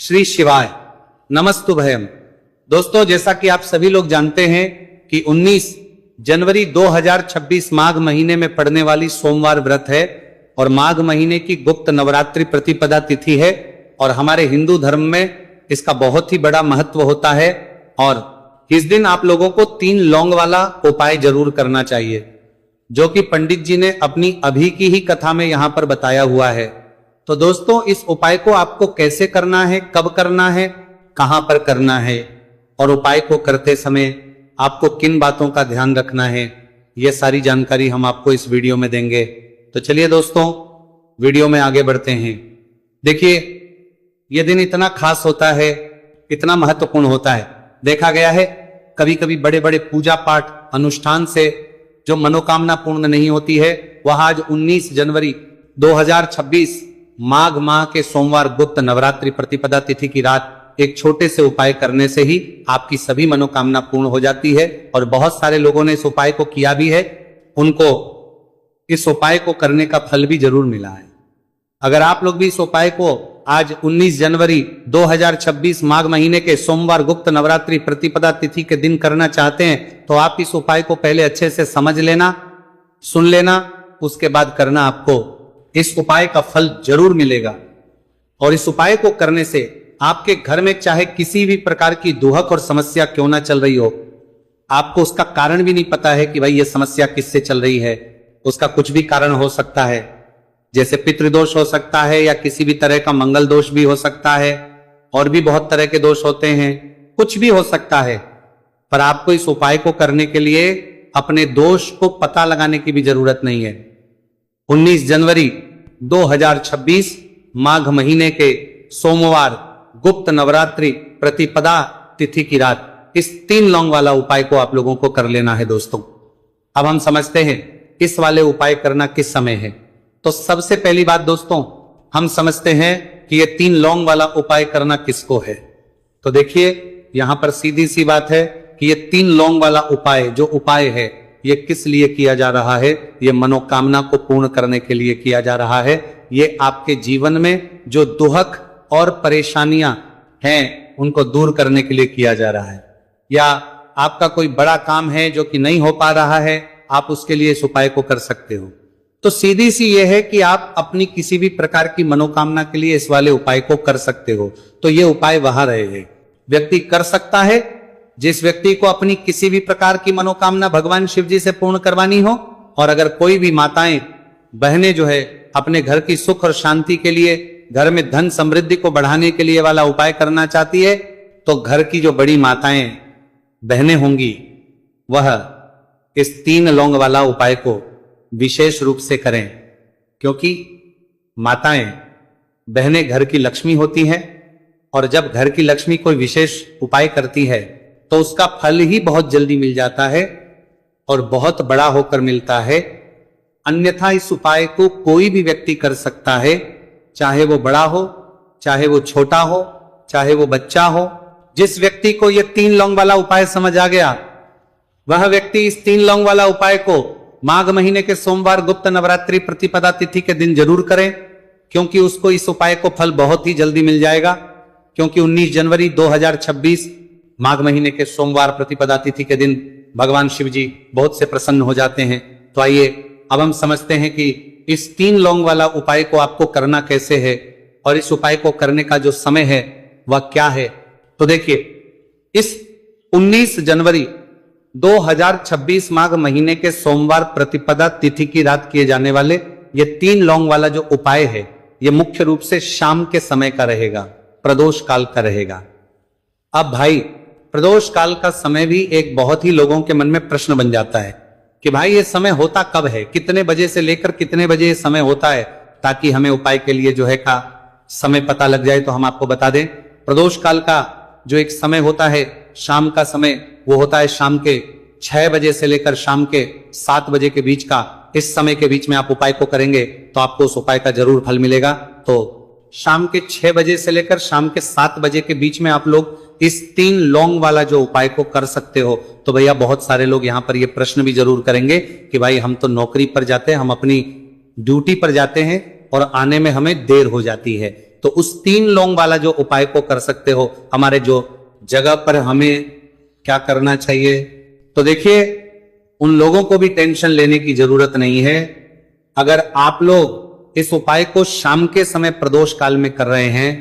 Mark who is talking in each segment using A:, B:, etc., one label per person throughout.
A: श्री शिवाय नमस्तुभयम। दोस्तों, जैसा कि आप सभी लोग जानते हैं कि 19 जनवरी 2026 माघ महीने में पड़ने वाली सोमवार व्रत है और माघ महीने की गुप्त नवरात्रि प्रतिपदा तिथि है और हमारे हिंदू धर्म में इसका बहुत ही बड़ा महत्व होता है। और इस दिन आप लोगों को 3 लौंग वाला उपाय जरूर करना चाहिए, जो कि पंडित जी ने अपनी अभी की ही कथा में यहां पर बताया हुआ है। तो दोस्तों, इस उपाय को आपको कैसे करना है, कब करना है, कहां पर करना है और उपाय को करते समय आपको किन बातों का ध्यान रखना है, यह सारी जानकारी हम आपको इस वीडियो में देंगे। तो चलिए दोस्तों, वीडियो में आगे बढ़ते हैं। देखिए, यह दिन इतना खास होता है, इतना महत्वपूर्ण होता है। देखा गया है कभी कभी बड़े बड़े पूजा पाठ अनुष्ठान से जो मनोकामना पूर्ण नहीं होती है, वह आज 19 जनवरी 2026 माघ माह के सोमवार गुप्त नवरात्रि प्रतिपदा तिथि की रात एक छोटे से उपाय करने से ही आपकी सभी मनोकामना पूर्ण हो जाती है। और बहुत सारे लोगों ने इस उपाय को किया भी है, उनको इस उपाय को करने का फल भी जरूर मिला है। अगर आप लोग भी इस उपाय को आज 19 जनवरी 2026 माघ महीने के सोमवार गुप्त नवरात्रि प्रतिपदा तिथि के दिन करना चाहते हैं, तो आप इस उपाय को पहले अच्छे से समझ लेना, सुन लेना, उसके बाद करना। आपको इस उपाय का फल जरूर मिलेगा। और इस उपाय को करने से आपके घर में चाहे किसी भी प्रकार की दुहक और समस्या क्यों ना चल रही हो, आपको उसका कारण भी नहीं पता है कि भाई ये समस्या किससे चल रही है, उसका कुछ भी कारण हो सकता है, जैसे पितृदोष हो सकता है या किसी भी तरह का मंगल दोष भी हो सकता है, और भी बहुत तरह के दोष होते हैं, कुछ भी हो सकता है। पर आपको इस उपाय को करने के लिए अपने दोष को पता लगाने की भी जरूरत नहीं है। 19 जनवरी 2026 माघ महीने के सोमवार गुप्त नवरात्रि प्रतिपदा तिथि की रात इस 3 लौंग वाला उपाय को आप लोगों को कर लेना है। दोस्तों, अब हम समझते हैं इस वाले उपाय करना किस समय है। तो सबसे पहली बात दोस्तों, हम समझते हैं कि ये 3 लौंग वाला उपाय करना किसको है। तो देखिए, यहां पर सीधी सी बात है कि ये 3 लौंग वाला उपाय जो उपाय है, ये किस लिए किया जा रहा है। ये मनोकामना को पूर्ण करने के लिए किया जा रहा है। ये आपके जीवन में जो दुहक और परेशानियां हैं उनको दूर करने के लिए किया जा रहा है। या आपका कोई बड़ा काम है जो कि नहीं हो पा रहा है, आप उसके लिए इस उपाय को कर सकते हो। तो सीधी सी यह है कि आप अपनी किसी भी प्रकार की मनोकामना के लिए इस वाले उपाय को कर सकते हो। तो ये उपाय वहां रहे व्यक्ति कर सकता है जिस व्यक्ति को अपनी किसी भी प्रकार की मनोकामना भगवान शिव जी से पूर्ण करवानी हो। और अगर कोई भी माताएं बहनें जो है अपने घर की सुख और शांति के लिए, घर में धन समृद्धि को बढ़ाने के लिए वाला उपाय करना चाहती है, तो घर की जो बड़ी माताएं बहनें होंगी वह इस 3 लौंग वाला उपाय को विशेष रूप से करें, क्योंकि माताएं बहनें घर की लक्ष्मी होती हैं और जब घर की लक्ष्मी कोई विशेष उपाय करती है तो उसका फल ही बहुत जल्दी मिल जाता है और बहुत बड़ा होकर मिलता है। अन्यथा इस उपाय को कोई भी व्यक्ति कर सकता है, चाहे वो बड़ा हो, चाहे वो छोटा हो, चाहे वो बच्चा हो। जिस व्यक्ति को ये 3 लौंग वाला उपाय समझ आ गया, वह व्यक्ति इस 3 लौंग वाला उपाय को माघ महीने के सोमवार गुप्त नवरात्रि प्रतिपदा तिथि के दिन जरूर करें, क्योंकि उसको इस उपाय को फल बहुत ही जल्दी मिल जाएगा। क्योंकि 19 जनवरी 2026 माघ महीने के सोमवार प्रतिपदा तिथि के दिन भगवान शिव जी बहुत से प्रसन्न हो जाते हैं। तो आइए अब हम समझते हैं कि इस 3 लौंग वाला उपाय को आपको करना कैसे है और इस उपाय को करने का जो समय है वह क्या है। तो देखिए, इस 19 जनवरी 2026 माघ महीने के सोमवार प्रतिपदा तिथि की रात किए जाने वाले ये 3 लौंग वाला जो उपाय है, ये मुख्य रूप से शाम के समय का रहेगा, प्रदोष काल का रहेगा। अब भाई, प्रदोष काल का समय भी एक बहुत ही लोगों के मन में प्रश्न बन जाता है कि भाई ये समय होता कब है, कितने बजे से लेकर कितने बजे ये समय होता है, ताकि हमें उपाय के लिए जो है का समय पता लग जाए। तो हम आपको बता दें, प्रदोष काल का जो एक समय होता है, शाम का समय, वो होता है शाम के 6 बजे से लेकर शाम के 7 बजे के बीच का। इस समय के बीच में आप उपाय को करेंगे तो आपको उस उपाय का जरूर फल मिलेगा। तो शाम के 6 बजे से लेकर शाम के 7 बजे के बीच में आप लोग इस 3 लौंग वाला जो उपाय को कर सकते हो। तो भैया, बहुत सारे लोग यहां पर ये प्रश्न भी जरूर करेंगे कि भाई हम तो नौकरी पर जाते हैं, हम अपनी ड्यूटी पर जाते हैं और आने में हमें देर हो जाती है, तो उस 3 लौंग वाला जो उपाय को कर सकते हो। हमारे जो जगह पर हमें क्या करना चाहिए, तो देखिए उन लोगों को भी टेंशन लेने की जरूरत नहीं है। अगर आप लोग इस उपाय को शाम के समय प्रदोष काल में कर रहे हैं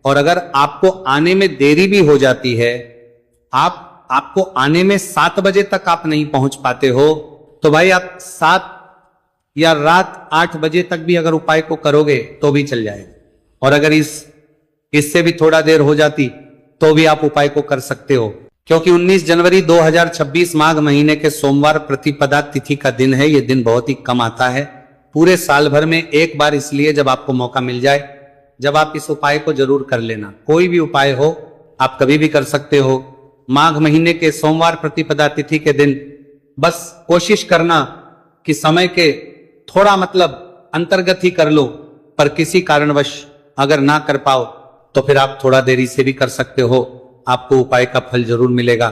A: और अगर आपको आने में देरी भी हो जाती है, आपको आने में 7 बजे तक आप नहीं पहुंच पाते हो, तो भाई आप 7 या रात 8 बजे तक भी अगर उपाय को करोगे तो भी चल जाएगा। और अगर इससे भी थोड़ा देर हो जाती तो भी आप उपाय को कर सकते हो, क्योंकि 19 जनवरी 2026 माघ महीने के सोमवार प्रतिपदा तिथि का दिन है। यह दिन बहुत ही कम आता है पूरे साल भर में एक बार, इसलिए जब आपको मौका मिल जाए, जब आप इस उपाय को जरूर कर लेना। कोई भी उपाय हो आप कभी भी कर सकते हो। माघ महीने के सोमवार प्रतिपदा तिथि के दिन बस कोशिश करना कि समय के थोड़ा अंतर्गत ही कर लो, पर किसी कारणवश अगर ना कर पाओ तो फिर आप थोड़ा देरी से भी कर सकते हो, आपको उपाय का फल जरूर मिलेगा।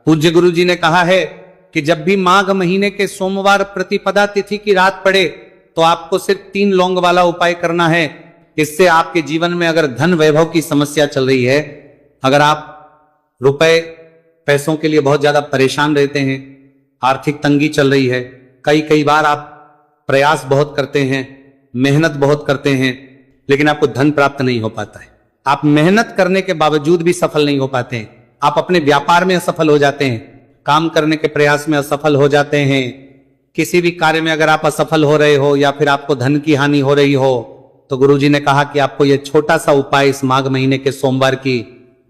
A: पूज्य गुरु जी ने कहा है कि जब भी माघ महीने के सोमवार प्रतिपदा तिथि की रात पड़े तो आपको सिर्फ 3 लौंग वाला उपाय करना है। इससे आपके जीवन में अगर धन वैभव की समस्या चल रही है, अगर आप रुपए पैसों के लिए बहुत ज्यादा परेशान रहते हैं, आर्थिक तंगी चल रही है, कई बार आप प्रयास बहुत करते हैं, मेहनत बहुत करते हैं, लेकिन आपको धन प्राप्त नहीं हो पाता है, आप मेहनत करने के बावजूद भी सफल नहीं हो पाते हैं, आप अपने व्यापार में असफल हो जाते हैं, काम करने के प्रयास में असफल हो जाते हैं, किसी भी कार्य में अगर आप असफल हो रहे हो या फिर आपको धन की हानि हो रही हो, तो गुरुजी ने कहा कि आपको यह छोटा सा उपाय इस माघ महीने के सोमवार की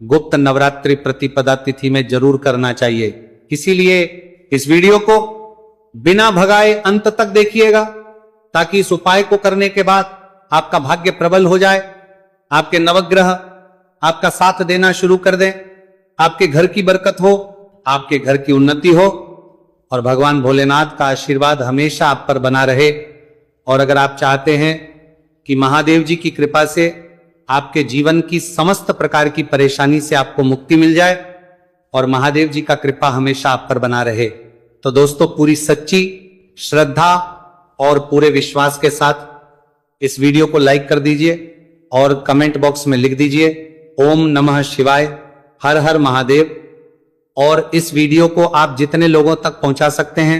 A: गुप्त नवरात्रि प्रतिपदा तिथि में जरूर करना चाहिए। इसीलिए इस वीडियो को बिना भगाए अंत तक देखिएगा, ताकि इस उपाय को करने के बाद आपका भाग्य प्रबल हो जाए, आपके नवग्रह आपका साथ देना शुरू कर दें, आपके घर की बरकत हो, आपके घर की उन्नति हो और भगवान भोलेनाथ का आशीर्वाद हमेशा आप पर बना रहे। और अगर आप चाहते हैं कि महादेव जी की कृपा से आपके जीवन की समस्त प्रकार की परेशानी से आपको मुक्ति मिल जाए और महादेव जी का कृपा हमेशा आप पर बना रहे, तो दोस्तों पूरी सच्ची श्रद्धा और पूरे विश्वास के साथ इस वीडियो को लाइक कर दीजिए और कमेंट बॉक्स में लिख दीजिए ओम नमः शिवाय, हर हर महादेव। और इस वीडियो को आप जितने लोगों तक पहुंचा सकते हैं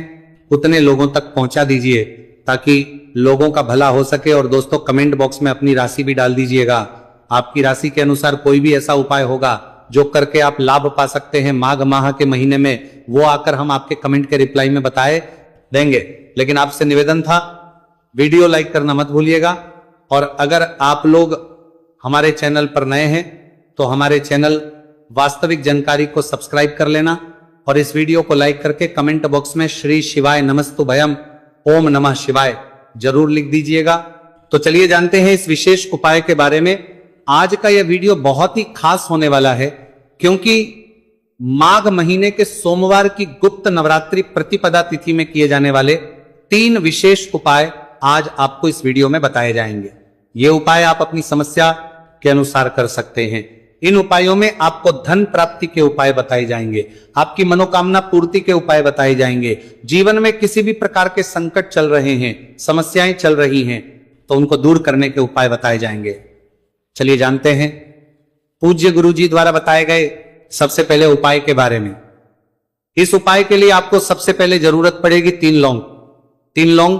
A: उतने लोगों तक पहुंचा दीजिए, ताकि लोगों का भला हो सके। और दोस्तों कमेंट बॉक्स में अपनी राशि भी डाल दीजिएगा, आपकी राशि के अनुसार कोई भी ऐसा उपाय होगा जो करके आप लाभ पा सकते हैं माघ माह के महीने में, वो आकर हम आपके कमेंट के रिप्लाई में बताए देंगे। लेकिन आपसे निवेदन था, वीडियो लाइक करना मत भूलिएगा। और अगर आप लोग हमारे चैनल पर नए हैं तो हमारे चैनल वास्तविक जानकारी को सब्सक्राइब कर लेना और इस वीडियो को लाइक करके कमेंट बॉक्स में श्री शिवाय नमस्तुभयम ओम नमः शिवाय जरूर लिख दीजिएगा। तो चलिए जानते हैं इस विशेष उपाय के बारे में। आज का यह वीडियो बहुत ही खास होने वाला है, क्योंकि माघ महीने के सोमवार की गुप्त नवरात्रि प्रतिपदा तिथि में किए जाने वाले 3 विशेष उपाय आज आपको इस वीडियो में बताए जाएंगे। ये उपाय आप अपनी समस्या के अनुसार कर सकते हैं। इन उपायों में आपको धन प्राप्ति के उपाय बताए जाएंगे, आपकी मनोकामना पूर्ति के उपाय बताए जाएंगे। जीवन में किसी भी प्रकार के संकट चल रहे हैं, समस्याएं चल रही हैं, तो उनको दूर करने के उपाय बताए जाएंगे। चलिए जानते हैं पूज्य गुरु जी द्वारा बताए गए सबसे पहले उपाय के बारे में। इस उपाय के लिए आपको सबसे पहले जरूरत पड़ेगी 3 लौंग। 3 लौंग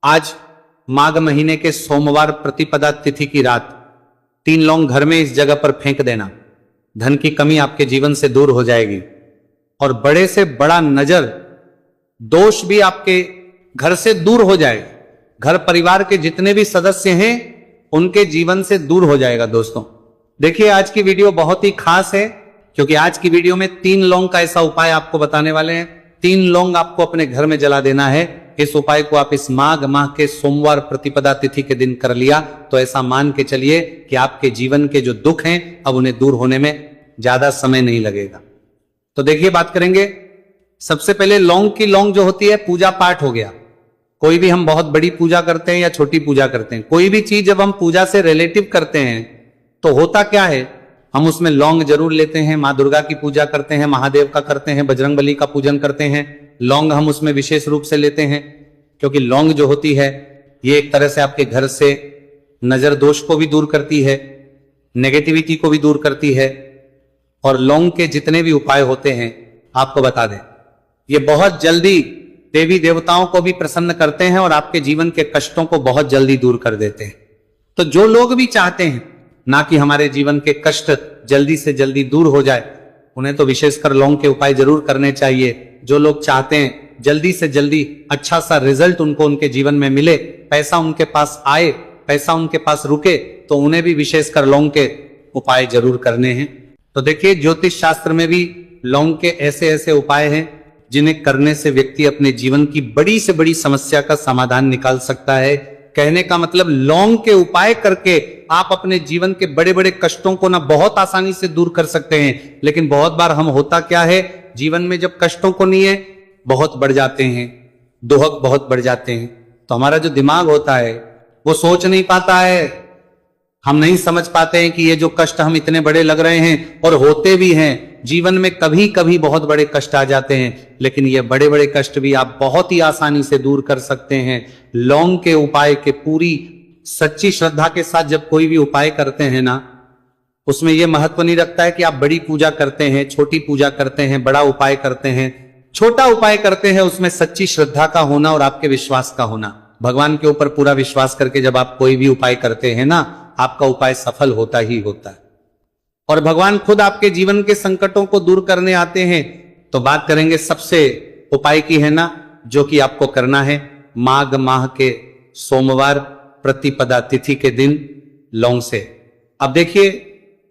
A: आज माघ महीने के सोमवार प्रतिपदा तिथि की रात 3 लौंग घर में इस जगह पर फेंक देना। धन की कमी आपके जीवन से दूर हो जाएगी और बड़े से बड़ा नजर दोष भी आपके घर से दूर हो जाएगा। घर परिवार के जितने भी सदस्य हैं उनके जीवन से दूर हो जाएगा। दोस्तों देखिए आज की वीडियो बहुत ही खास है, क्योंकि आज की वीडियो में 3 लौंग का ऐसा उपाय आपको बताने वाले हैं। 3 लौंग आपको अपने घर में जला देना है। इस उपाय को आप इस माघ माह के सोमवार प्रतिपदा तिथि के दिन कर लिया तो ऐसा मान के चलिए कि आपके जीवन के जो दुख हैं अब उन्हें दूर होने में ज्यादा समय नहीं लगेगा। तो देखिए बात करेंगे सबसे पहले लौंग की। लौंग जो होती है पूजा पाठ हो गया, कोई भी हम बहुत बड़ी पूजा करते हैं या छोटी पूजा करते हैं, कोई भी चीज जब हम पूजा से रिलेटिव करते हैं तो होता क्या है, हम उसमें लौंग जरूर लेते हैं। माँ दुर्गा की पूजा करते हैं, महादेव का करते हैं, बजरंगबली का पूजन करते हैं, लौंग हम उसमें विशेष रूप से लेते हैं, क्योंकि लौंग जो होती है ये एक तरह से आपके घर से नजर दोष को भी दूर करती है, नेगेटिविटी को भी दूर करती है। और लौंग के जितने भी उपाय होते हैं आपको बता दें, ये बहुत जल्दी देवी देवताओं को भी प्रसन्न करते हैं और आपके जीवन के कष्टों को बहुत जल्दी दूर कर देते हैं। तो जो लोग भी चाहते हैं ना कि हमारे जीवन के कष्ट जल्दी से जल्दी दूर हो जाए, उन्हें तो विशेषकर लौंग के उपाय जरूर करने चाहिए। जो लोग चाहते हैं जल्दी से जल्दी अच्छा सा रिजल्ट उनको उनके जीवन में मिले, पैसा उनके पास आए, पैसा उनके पास रुके, तो उन्हें भी विशेषकर लौंग के उपाय जरूर करने हैं। तो देखिए, ज्योतिष शास्त्र में भी लौंग के ऐसे ऐसे उपाय हैं जिन्हें करने से व्यक्ति अपने जीवन की बड़ी से बड़ी समस्या का समाधान निकाल सकता है। कहने का मतलब, लौंग के उपाय करके आप अपने जीवन के बड़े बड़े कष्टों को ना बहुत आसानी से दूर कर सकते हैं। लेकिन बहुत बार हम होता क्या है, जीवन में जब कष्टों को नहीं है बहुत बढ़ जाते हैं, दुहक बहुत बढ़ जाते हैं, तो हमारा जो दिमाग होता है वो सोच नहीं पाता है। हम नहीं समझ पाते हैं कि ये जो कष्ट हम इतने बड़े लग रहे हैं, और होते भी हैं जीवन में, कभी कभी बहुत बड़े कष्ट आ जाते हैं, लेकिन ये बड़े बड़े कष्ट भी आप बहुत ही आसानी से दूर कर सकते हैं लौंग के उपाय के पूरी सच्ची श्रद्धा के साथ। जब कोई भी उपाय करते हैं ना, उसमें यह महत्व नहीं रखता है कि आप बड़ी पूजा करते हैं, छोटी पूजा करते हैं, बड़ा उपाय करते हैं, छोटा उपाय करते हैं, उसमें सच्ची श्रद्धा का होना और आपके विश्वास का होना। भगवान के ऊपर पूरा विश्वास करके जब आप कोई भी उपाय करते हैं ना, आपका उपाय सफल होता ही होता है। और भगवान खुद आपके जीवन के संकटों को दूर करने आते हैं। तो बात करेंगे सबसे उपाय की है ना, जो कि आपको करना है माघ माह के सोमवार प्रतिपदा तिथि के दिन लौंग से। अब देखिए,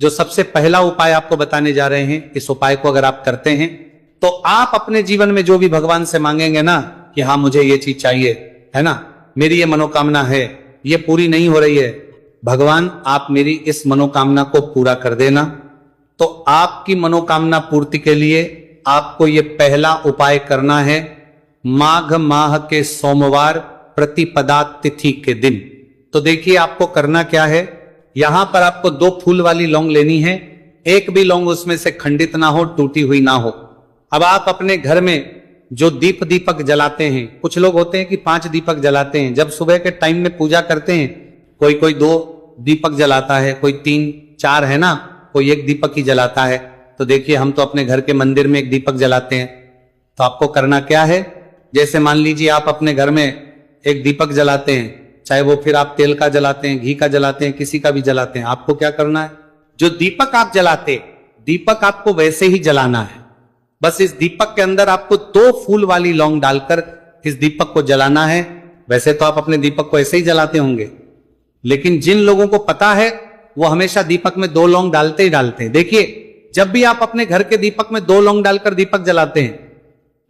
A: जो सबसे पहला उपाय आपको बताने जा रहे हैं, इस उपाय को अगर आप करते हैं तो आप अपने जीवन में जो भी भगवान से मांगेंगे ना कि हाँ मुझे ये चीज चाहिए, है ना, मेरी ये मनोकामना है, ये पूरी नहीं हो रही है, भगवान आप मेरी इस मनोकामना को पूरा कर देना। तो आपकी मनोकामना पूर्ति के लिए आपको ये पहला उपाय करना है माघ माह के सोमवार प्रतिपदा तिथि के दिन। तो देखिए, आपको करना क्या है, यहां पर आपको 2 फूल वाली लौंग लेनी है। एक भी लौंग उसमें से खंडित ना हो, टूटी हुई ना हो। अब आप अपने घर में जो दीपक जलाते हैं, कुछ लोग होते हैं कि 5 दीपक जलाते हैं। जब सुबह के टाइम में पूजा करते हैं, कोई 2 दीपक जलाता है, कोई 3 4 है ना, कोई 1 दीपक ही जलाता है। तो देखिए, हम तो अपने घर के मंदिर में 1 दीपक जलाते हैं। तो आपको करना क्या है, जैसे मान लीजिए आप अपने घर में 1 दीपक जलाते हैं, चाहे वो फिर आप तेल का जलाते हैं, घी का जलाते हैं, किसी का भी जलाते हैं, आपको क्या करना है, जो दीपक आप जलाते, दीपक आपको वैसे ही जलाना है। बस इस दीपक के अंदर आपको 2 फूल वाली लौंग डालकर इस दीपक को जलाना है। वैसे तो आप अपने दीपक को ऐसे ही जलाते होंगे, लेकिन जिन लोगों को पता है वो हमेशा दीपक में 2 लौंग डालते ही डालते हैं। देखिए, जब भी आप अपने घर के दीपक में 2 लौंग डालकर दीपक जलाते हैं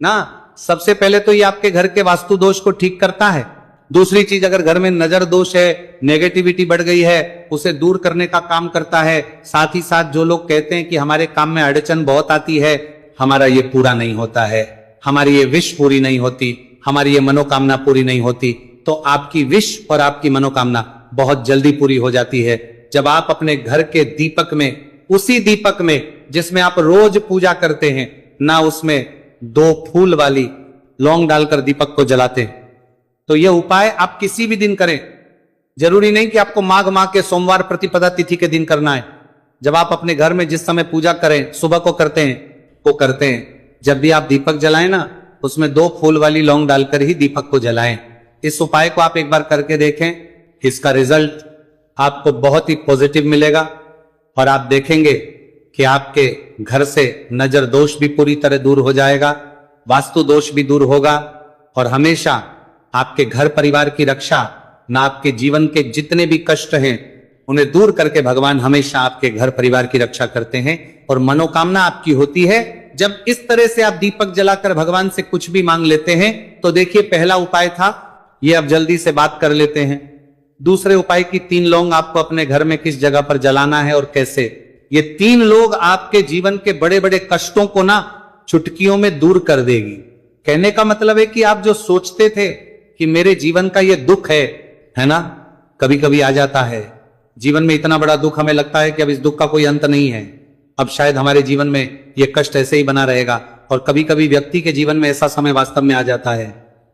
A: ना, सबसे पहले तो ये आपके घर के वास्तु दोष को ठीक करता है। दूसरी चीज, अगर घर में नजर दोष है, नेगेटिविटी बढ़ गई है, उसे दूर करने का काम करता है। साथ ही साथ जो लोग कहते हैं कि हमारे काम में अड़चन बहुत आती है, हमारा ये पूरा नहीं होता है, हमारी ये विश पूरी नहीं होती, हमारी ये मनोकामना पूरी नहीं होती, तो आपकी विश और आपकी मनोकामना बहुत जल्दी पूरी हो जाती है जब आप अपने घर के दीपक में, उसी दीपक में जिसमें आप रोज पूजा करते हैं ना, उसमें 2 फूल वाली लौंग डालकर दीपक को जलाते हैं। तो यह उपाय आप किसी भी दिन करें, जरूरी नहीं कि आपको माघ माह के सोमवार प्रतिपदा तिथि के दिन करना है। जब आप अपने घर में जिस समय पूजा करें, सुबह को करते हैं, वो करते हैं। जब भी आप दीपक जलाएं ना, उसमें 2 फूल वाली लौंग डालकर ही दीपक को जलाएं। इस उपाय को आप एक बार करके देखें, इसका रिजल्ट आपको बहुत ही पॉजिटिव मिलेगा और आप देखेंगे कि आपके घर से नजर दोष भी पूरी तरह दूर हो जाएगा, वास्तु दोष भी दूर होगा, और हमेशा आपके घर परिवार की रक्षा, ना आपके जीवन के जितने भी कष्ट हैं उन्हें दूर करके भगवान हमेशा आपके घर परिवार की रक्षा करते हैं और मनोकामना आपकी होती है। जब इस तरह से आप दीपक जलाकर भगवान से कुछ भी मांग लेते हैं, तो देखिए, पहला उपाय था ये, अब जल्दी से बात कर लेते हैं। दूसरे उपाय की 3 लौंग आपको अपने घर में किस जगह पर जलाना है और कैसे। ये 3 लोग आपके जीवन के बड़े बड़े कष्टों को ना चुटकियों में दूर कर देगी। कहने का मतलब है कि आप जो सोचते थे कि मेरे जीवन का ये दुख है ना, कभी कभी आ जाता है जीवन में इतना बड़ा दुख, हमें लगता है कि अब इस दुख का कोई अंत नहीं है, अब शायद हमारे जीवन में ये कष्ट ऐसे ही बना रहेगा। और कभी कभी व्यक्ति के जीवन में ऐसा समय वास्तव में आ जाता है।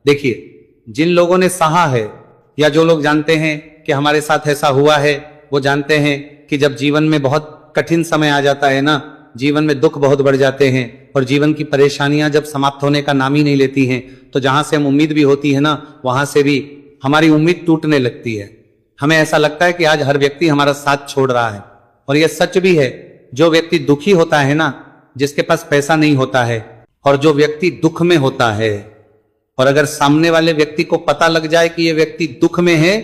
A: देखिए, जिन लोगों ने सहा है या जो लोग जानते हैं कि हमारे साथ ऐसा हुआ है, वो जानते हैं कि जब जीवन में बहुत कठिन समय आ जाता है ना, जीवन में दुख बहुत बढ़ जाते हैं और जीवन की परेशानियां जब समाप्त होने का नाम ही नहीं लेती हैं, तो जहां से हम उम्मीद भी होती है ना, वहां से भी हमारी उम्मीद टूटने लगती है। हमें ऐसा लगता है कि आज हर व्यक्ति हमारा साथ छोड़ रहा है, और यह सच भी है। जो व्यक्ति दुखी होता है ना, जिसके पास पैसा नहीं होता है, और जो व्यक्ति दुख में होता है, और अगर सामने वाले व्यक्ति को पता लग जाए कि यह व्यक्ति दुख में है,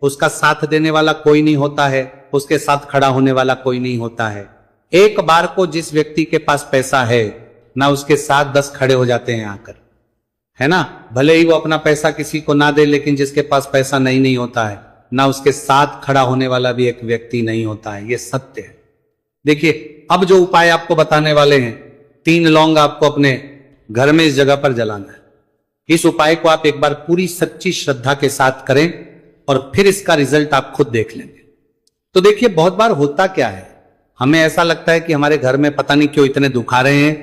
A: उसका साथ देने वाला कोई नहीं होता है, उसके साथ खड़ा होने वाला कोई नहीं होता है। एक बार को जिस व्यक्ति के पास पैसा है ना, उसके साथ 10 खड़े हो जाते हैं आकर, है ना। भले ही वो अपना पैसा किसी को ना दे, लेकिन जिसके पास पैसा नहीं होता है ना, उसके साथ खड़ा होने वाला भी एक व्यक्ति नहीं होता है। ये सत्य है। देखिए, अब जो उपाय आपको बताने वाले हैं, 3 लौंग आपको अपने घर में इस जगह पर जलाना है। इस उपाय को आप एक बार पूरी सच्ची श्रद्धा के साथ करें और फिर इसका रिजल्ट आप खुद देख लेंगे। तो देखिए, बहुत बार होता क्या है, हमें ऐसा लगता है कि हमारे घर में पता नहीं क्यों इतने दुख आ रहे हैं,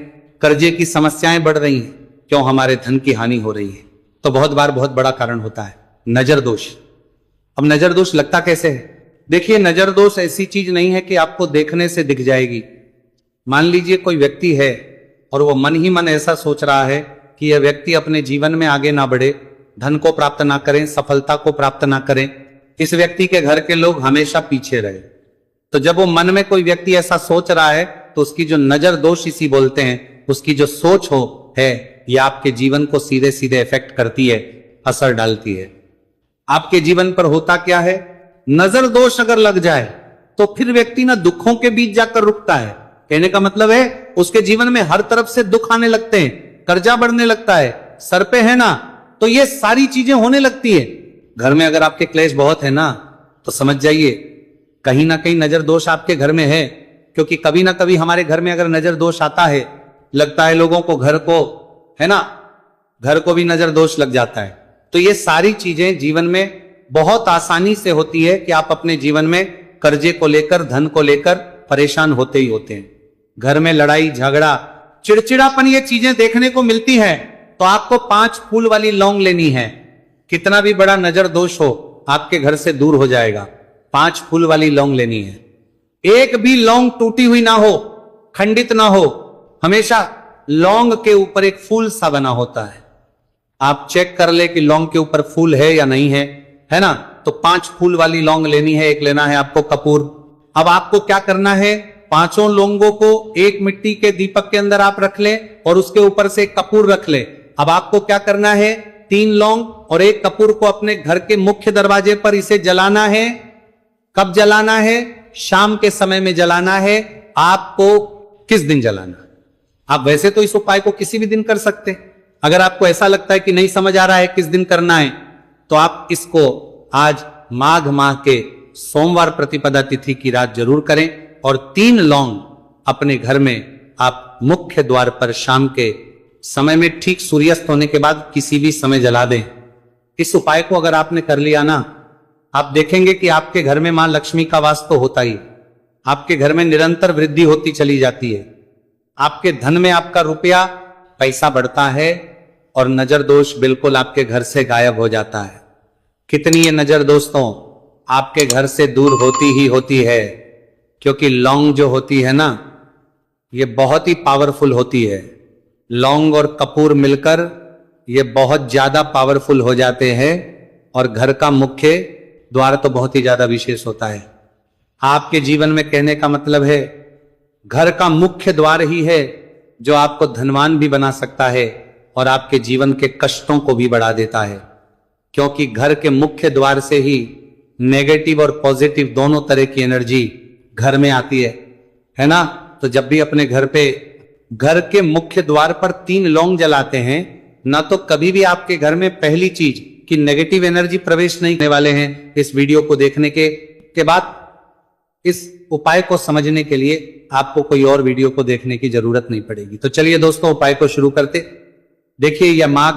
A: कर्जे की समस्याएं बढ़ रही हैं, क्यों हमारे धन की हानि हो रही है। तो बहुत बार बहुत बड़ा कारण होता है नजर दोष। अब नजर दोष लगता कैसे है? देखिए, नजर दोष ऐसी चीज नहीं है कि आपको देखने से दिख जाएगी। मान लीजिए कोई व्यक्ति है और वो मन ही मन ऐसा सोच रहा है कि यह व्यक्ति अपने जीवन में आगे ना बढ़े, धन को प्राप्त ना करें, सफलता को प्राप्त ना करें, इस व्यक्ति के घर के लोग हमेशा पीछे रहे। तो जब वो मन में कोई व्यक्ति ऐसा सोच रहा है, तो उसकी जो नजर दोष इसी बोलते हैं, उसकी जो सोच है, यह आपके जीवन को सीधे सीधे इफेक्ट करती है, असर डालती है। आपके जीवन पर होता क्या है, नजर दोष अगर लग जाए तो फिर व्यक्ति ना दुखों के बीच जाकर रुकता है। कहने का मतलब है, उसके जीवन में हर तरफ से दुख आने लगते हैं, कर्जा बढ़ने लगता है, सर पे है ना, तो ये सारी चीजें होने लगती है। घर में अगर आपके क्लेश बहुत है ना, तो समझ जाइए कहीं ना कहीं नजर दोष आपके घर में है। क्योंकि कभी ना कभी हमारे घर में अगर नजर दोष आता है, लगता है लोगों को, घर को, है ना, घर को भी नजर दोष लग जाता है। तो ये सारी चीजें जीवन में बहुत आसानी से होती है कि आप अपने जीवन में कर्जे को लेकर, धन को लेकर परेशान होते ही होते हैं। घर में लड़ाई झगड़ा, चिड़चिड़ापन, ये चीजें देखने को मिलती है। तो आपको 5 फूल वाली लौंग लेनी है। कितना भी बड़ा नजर दोष हो, आपके घर से दूर हो जाएगा। 5 फूल वाली लौंग लेनी है। एक भी लौंग टूटी हुई ना हो, खंडित ना हो, हमेशा लौंग के ऊपर एक फूल सा बना होता है। आप चेक कर ले कि लौंग के ऊपर फूल है या नहीं है ना। तो 5 फूल वाली लौंग लेनी है। एक लेना है आपको कपूर। अब आपको क्या करना है, 5 लौंगों को एक मिट्टी के दीपक के अंदर आप रख ले और उसके ऊपर से कपूर रख ले। अब आपको क्या करना है, 3 लौंग और 1 कपूर को अपने घर के मुख्य दरवाजे पर इसे जलाना है। कब जलाना है? शाम के समय में जलाना है। आपको किस दिन जलाना? आप वैसे तो इस उपाय को किसी भी दिन कर सकते हैं। अगर आपको ऐसा लगता है कि नहीं समझ आ रहा है किस दिन करना है, तो आप इसको आज माघ माह के सोमवार प्रतिपदा तिथि की रात जरूर करें और 3 लौंग अपने घर में आप मुख्य द्वार पर शाम के समय में ठीक सूर्यास्त होने के बाद किसी भी समय जला दें। इस उपाय को अगर आपने कर लिया ना, आप देखेंगे कि आपके घर में मां लक्ष्मी का वास तो होता ही, आपके घर में निरंतर वृद्धि होती चली जाती है। आपके धन में आपका रुपया पैसा बढ़ता है और नजर दोष बिल्कुल आपके घर से गायब हो जाता है। कितनी ये नजर दोस्तों आपके घर से दूर होती ही होती है, क्योंकि लौंग जो होती है ना, ये बहुत ही पावरफुल होती है। लौंग और कपूर मिलकर ये बहुत ज्यादा पावरफुल हो जाते हैं और घर का मुख्य द्वार तो बहुत ही ज्यादा विशेष होता है। आपके जीवन में कहने का मतलब है, घर का मुख्य द्वार ही है जो आपको धनवान भी बना सकता है और आपके जीवन के कष्टों को भी बढ़ा देता है। क्योंकि घर के मुख्य द्वार से ही नेगेटिव और पॉजिटिव दोनों तरह की एनर्जी घर में आती है ना। तो जब भी अपने घर पे घर के मुख्य द्वार पर 3 लौंग जलाते हैं ना, तो कभी भी आपके घर में पहली चीज कि नेगेटिव एनर्जी प्रवेश नहीं करने वाले हैं। इस वीडियो को देखने के बाद इस उपाय को समझने के लिए आपको कोई और वीडियो को देखने की जरूरत नहीं पड़ेगी। तो चलिए दोस्तों, उपाय को शुरू करते। देखिए, यह माघ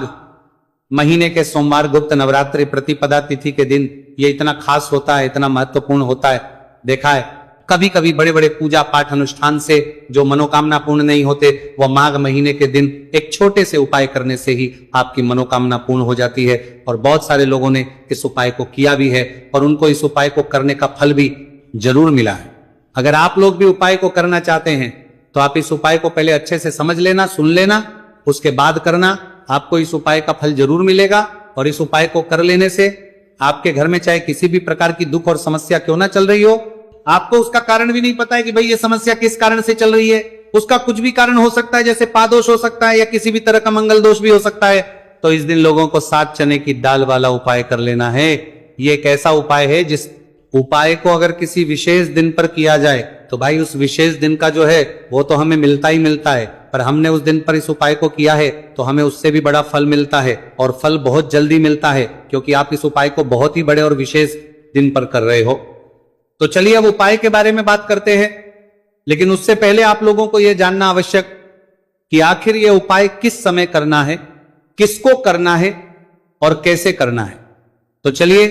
A: महीने के सोमवार गुप्त नवरात्रि प्रतिपदा तिथि के दिन ये इतना खास होता है, इतना महत्वपूर्ण होता है। देखा है कभी कभी बड़े बड़े पूजा पाठ अनुष्ठान से जो मनोकामना पूर्ण नहीं होते, वह माघ महीने के दिन एक छोटे से उपाय करने से ही आपकी मनोकामना पूर्ण हो जाती है। और बहुत सारे लोगों ने इस उपाय को किया भी है और उनको इस उपाय को करने का फल भी जरूर मिला है। अगर आप लोग भी उपाय को करना चाहते हैं तो आप इस उपाय को पहले अच्छे से समझ लेना, सुन लेना, उसके बाद करना। आपको इस उपाय का फल जरूर मिलेगा और इस उपाय को कर लेने से आपके घर में चाहे किसी भी प्रकार की दुख और समस्या क्यों ना चल रही हो, आपको उसका कारण भी नहीं पता है कि भाई ये समस्या किस कारण से चल रही है, उसका कुछ भी कारण हो सकता है, जैसे पादोष हो सकता है या किसी भी तरह का मंगल दोष भी हो सकता है, तो इस दिन लोगों को 7 चने की दाल वाला उपाय कर लेना है। ये एक ऐसा उपाय है जिस उपाय को अगर किसी विशेष दिन पर किया जाए तो भाई उस विशेष दिन का जो है वो तो हमें मिलता ही मिलता है, पर हमने उस दिन पर इस उपाय को किया है तो हमें उससे भी बड़ा फल मिलता है और फल बहुत जल्दी मिलता है, क्योंकि आप इस उपाय को बहुत ही बड़े और विशेष दिन पर कर रहे हो। तो चलिए अब उपाय के बारे में बात करते हैं, लेकिन उससे पहले आप लोगों को यह जानना आवश्यक कि आखिर यह उपाय किस समय करना है, किसको करना है और कैसे करना है। तो चलिए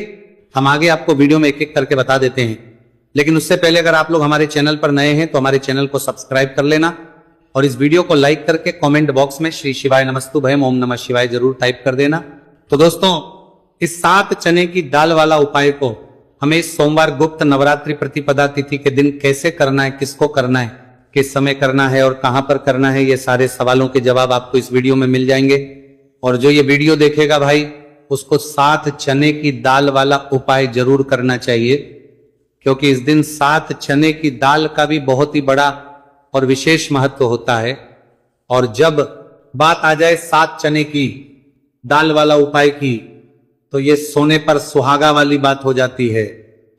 A: हम आगे आपको वीडियो में एक एक करके बता देते हैं, लेकिन उससे पहले अगर आप लोग हमारे चैनल पर नए हैं तो हमारे चैनल को सब्सक्राइब कर लेना और इस वीडियो को लाइक करके कमेंट बॉक्स में श्री शिवाय नमस्तुभयम ओम नमः शिवाय जरूर टाइप कर देना। तो दोस्तों, इस 7 चने की दाल वाला उपाय को हमें इस सोमवार गुप्त नवरात्रि प्रतिपदा तिथि के दिन कैसे करना है, किसको करना है, किस समय करना है और कहां पर करना है, ये सारे सवालों के जवाब आपको इस वीडियो में मिल जाएंगे। और जो ये वीडियो देखेगा भाई उसको 7 चने की दाल वाला उपाय जरूर करना चाहिए, क्योंकि इस दिन 7 चने की दाल का भी बहुत ही बड़ा और विशेष महत्व होता है। और जब बात आ जाए 7 चने की दाल वाला उपाय की, तो ये सोने पर सुहागा वाली बात हो जाती है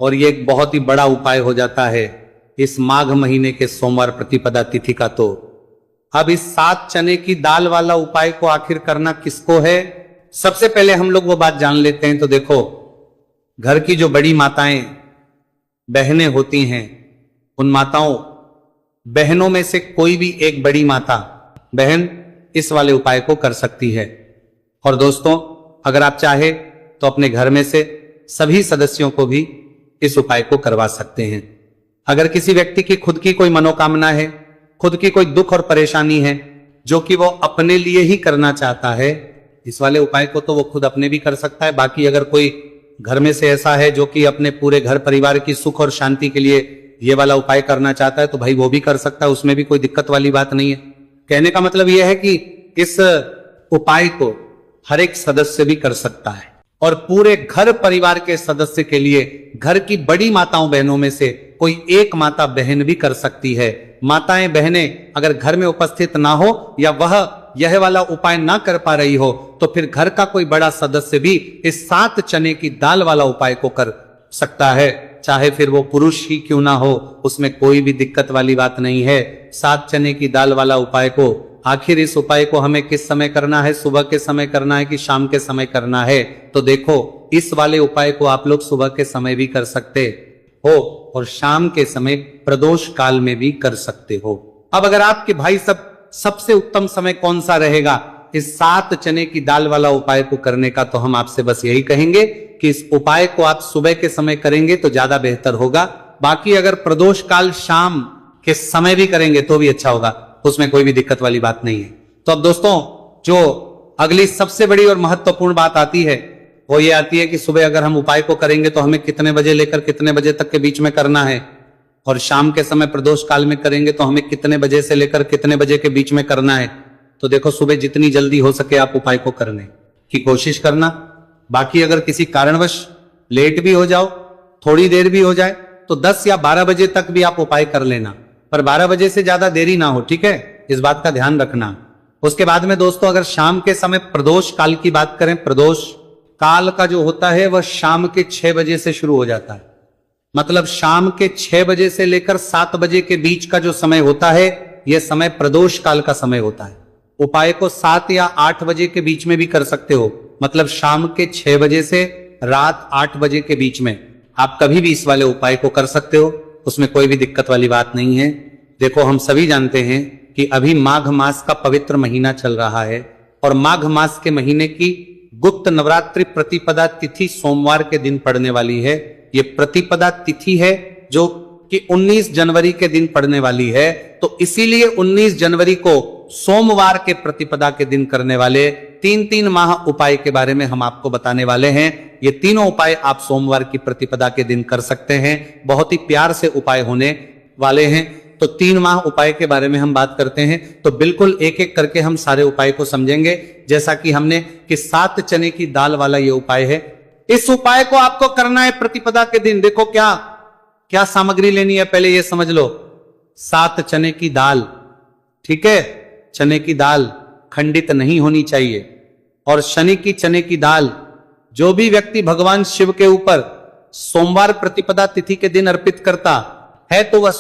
A: और ये एक बहुत ही बड़ा उपाय हो जाता है इस माघ महीने के सोमवार प्रतिपदा तिथि का। तो अब इस 7 चने की दाल वाला उपाय को आखिर करना किसको है, सबसे पहले हम लोग वो बात जान लेते हैं। तो देखो, घर की जो बड़ी माताएं बहनें होती हैं, उन माताओं बहनों में से कोई भी एक बड़ी माता बहन इस वाले उपाय को कर सकती है। और दोस्तों, अगर आप चाहे तो अपने घर में से सभी सदस्यों को भी इस उपाय को करवा सकते हैं। अगर किसी व्यक्ति की खुद की कोई मनोकामना है, खुद की कोई दुख और परेशानी है जो कि वो अपने लिए ही करना चाहता है, इस वाले उपाय को तो वो खुद अपने भी कर सकता है। बाकी अगर कोई घर में से ऐसा है जो कि अपने पूरे घर परिवार की सुख और शांति के लिए ये वाला उपाय करना चाहता है, तो भाई वो भी कर सकता है, उसमें भी कोई दिक्कत वाली बात नहीं है। कहने का मतलब यह है कि इस उपाय को हर एक सदस्य भी कर सकता है और पूरे घर परिवार के सदस्य के लिए घर की बड़ी माताओं बहनों में से कोई एक माता बहन भी कर सकती है। माताएं बहनें अगर घर में उपस्थित ना हो या वह यह वाला उपाय ना कर पा रही हो, तो फिर घर का कोई बड़ा सदस्य भी इस 7 चने की दाल वाला उपाय को कर सकता है, चाहे फिर वो पुरुष ही क्यों ना हो, उसमें कोई भी दिक्कत वाली बात नहीं है। 7 चने की दाल वाला उपाय को आखिर इस उपाय को हमें किस समय करना है, सुबह के समय करना है कि शाम के समय करना है। तो देखो, इस वाले उपाय को आप लोग सुबह के समय भी कर सकते हो और शाम के समय प्रदोष काल में भी कर सकते हो। अब अगर आपके भाई सबसे उत्तम समय कौन सा रहेगा इस 7 चने की दाल वाला उपाय को करने का, तो हम आपसे बस यही कहेंगे कि इस उपाय को आप सुबह के समय करेंगे तो ज्यादा बेहतर होगा। बाकी अगर प्रदोष काल शाम के समय भी करेंगे तो भी अच्छा होगा, उसमें कोई भी दिक्कत वाली बात नहीं है। तो अब दोस्तों, जो अगली सबसे बड़ी और महत्वपूर्ण बात आती है वो ये आती है कि सुबह अगर हम उपाय को करेंगे तो हमें कितने बजे लेकर कितने बजे तक के बीच में करना है, और शाम के समय प्रदोष काल में करेंगे तो हमें कितने बजे से लेकर कितने बजे के बीच में करना है। तो देखो, सुबह जितनी जल्दी हो सके आप उपाय को करने की कोशिश करना। बाकी अगर किसी कारणवश लेट भी हो जाओ, थोड़ी देर भी हो जाए, तो 10 या 12 बजे तक भी आप उपाय कर लेना, पर 12 बजे से ज्यादा देरी ना हो, ठीक है, इस बात का ध्यान रखना। उसके बाद में दोस्तों, अगर शाम के समय प्रदोष काल की बात करें, प्रदोष काल का जो होता है वह शाम के 6 बजे से शुरू हो जाता है। मतलब शाम के 6 बजे से लेकर 7 बजे के बीच का जो समय होता है, यह समय प्रदोष काल का समय होता है। उपाय को 7 या 8 बजे के बीच में भी कर सकते हो, मतलब शाम के 6 बजे से रात 8 बजे के बीच में आप कभी भी इस वाले उपाय को कर सकते हो, उसमें कोई भी दिक्कत वाली बात नहीं है। देखो, हम सभी जानते हैं कि अभी माघ मास का पवित्र महीना चल रहा है और माघ मास के महीने की गुप्त नवरात्रि प्रतिपदा तिथि सोमवार के दिन पड़ने वाली है। ये प्रतिपदा तिथि है जो कि 19 जनवरी के दिन पड़ने वाली है, तो इसीलिए 19 जनवरी को सोमवार के प्रतिपदा के दिन करने वाले 3 माह उपाय के बारे में हम आपको बताने वाले हैं। ये तीनों उपाय आप सोमवार की प्रतिपदा के दिन कर सकते हैं। बहुत ही प्यार से उपाय होने वाले हैं। तो 3 माह उपाय के बारे में हम बात करते हैं, तो बिल्कुल एक एक करके हम सारे उपाय को समझेंगे। जैसा कि हमने कि 7 चने की दाल वाला ये उपाय है। इस उपाय को आपको करना है प्रतिपदा के दिन। देखो क्या क्या सामग्री लेनी है, पहले ये समझ लो। 7 चने की दाल, ठीक है। चने की दाल खंडित नहीं होनी चाहिए। और शनि की चने की दाल जो भी व्यक्ति भगवान शिव के ऊपर सोमवार प्रतिपदा तिथि के दिन अर्पित करता है, तो वह